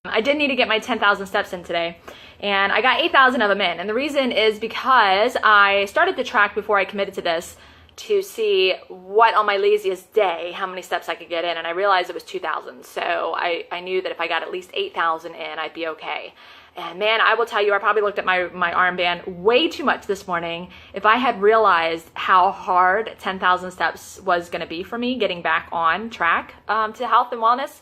I did need to get my 10,000 steps in today, and I got 8,000 of them in. And the reason is because I started to track before I committed to this to see what on my laziest day, how many steps I could get in, and I realized it was 2,000. So I knew that if I got at least 8,000 in, I'd be okay. And man, I will tell you, I probably looked at my armband way too much this morning. If I had realized how hard 10,000 steps was going to be for me getting back on track to health and wellness,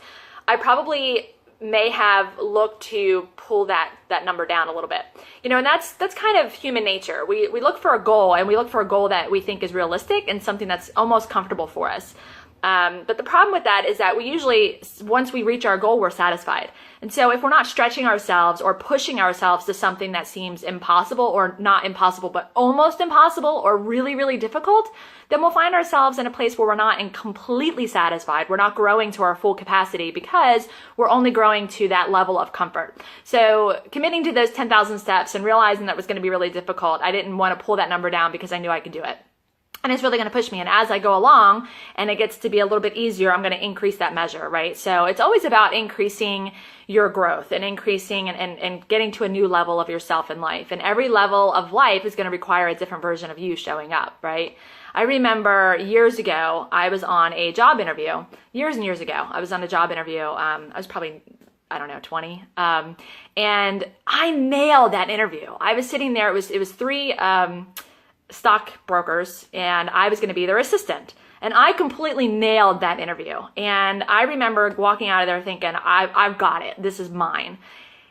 I probably may have looked to pull that number down a little bit. And that's kind of human nature. We look for a goal, and we look for a goal that we think is realistic and something that's almost comfortable for us. But the problem with that is that we usually, once we reach our goal, we're satisfied. And so if we're not stretching ourselves or pushing ourselves to something that seems impossible, or not impossible, but almost impossible, or really, really difficult, then we'll find ourselves in a place where we're not completely satisfied. We're not growing to our full capacity because we're only growing to that level of comfort. So committing to those 10,000 steps and realizing that was going to be really difficult, I didn't want to pull that number down because I knew I could do it. And it's really going to push me. And as I go along and it gets to be a little bit easier, I'm going to increase that measure, right? So it's always about increasing your growth and increasing and getting to a new level of yourself in life. And every level of life is going to require a different version of you showing up, right? I remember years ago, I was on a job interview. Years and years ago, I was on a job interview. I was probably, 20. And I nailed that interview. I was sitting there. It was three stockbrokers, and I was going to be their assistant. And I completely nailed that interview. And I remember walking out of there thinking, I've got it. This is mine.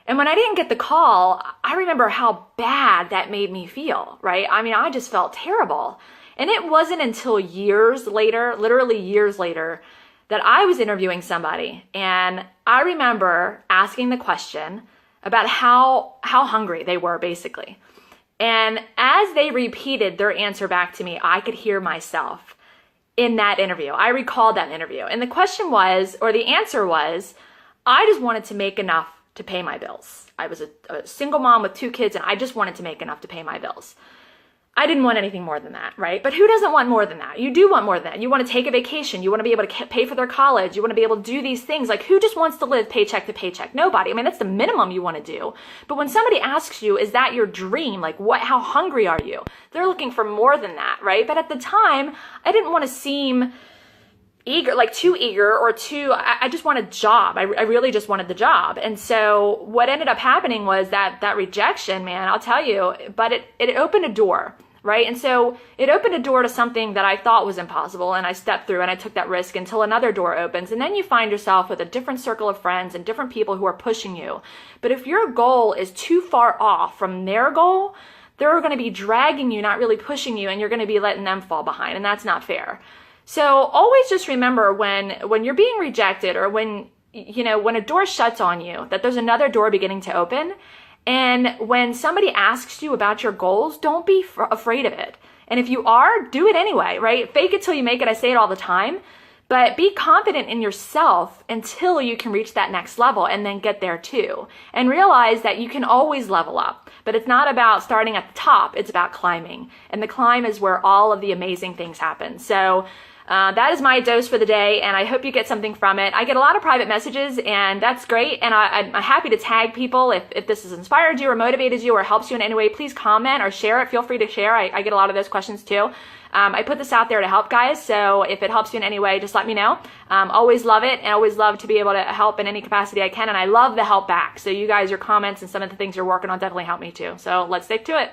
And when I didn't get the call, I remember how bad that made me feel, right? I just felt terrible. And it wasn't until years later, literally years later, that I was interviewing somebody. And I remember asking the question about how hungry they were, basically. And as they repeated their answer back to me, I could hear myself in that interview. I recalled that interview. And the question was, or the answer was, I just wanted to make enough to pay my bills. I was a single mom with 2 kids, and I just wanted to make enough to pay my bills. I didn't want anything more than that, right? But who doesn't want more than that? You do want more than that. You want to take a vacation. You want to be able to pay for their college. You want to be able to do these things. Like, who just wants to live paycheck to paycheck? Nobody. That's the minimum you want to do. But when somebody asks you, is that your dream? Like, how hungry are you? They're looking for more than that, right? But at the time, I didn't want to seem eager, like too eager or too, I just wanted a job. I really just wanted the job. And so what ended up happening was that rejection, man, I'll tell you, but it opened a door, right? And so it opened a door to something that I thought was impossible, and I stepped through and I took that risk until another door opens. And then you find yourself with a different circle of friends and different people who are pushing you. But if your goal is too far off from their goal, they're going to be dragging you, not really pushing you, and you're going to be letting them fall behind. And that's not fair. So always just remember when you're being rejected, or when a door shuts on you, that there's another door beginning to open. And when somebody asks you about your goals, don't be afraid of it. And if you are, do it anyway, right? Fake it till you make it. I say it all the time. But be confident in yourself until you can reach that next level, and then get there too. And realize that you can always level up. But it's not about starting at the top. It's about climbing. And the climb is where all of the amazing things happen. So that is my dose for the day, and I hope you get something from it. I get a lot of private messages, and that's great, and I'm happy to tag people. If this has inspired you or motivated you or helps you in any way, please comment or share it. Feel free to share. I get a lot of those questions too. I put this out there to help guys, so if it helps you in any way, just let me know. Always love it, and always love to be able to help in any capacity I can, and I love the help back. So you guys, your comments and some of the things you're working on definitely help me too. So let's stick to it.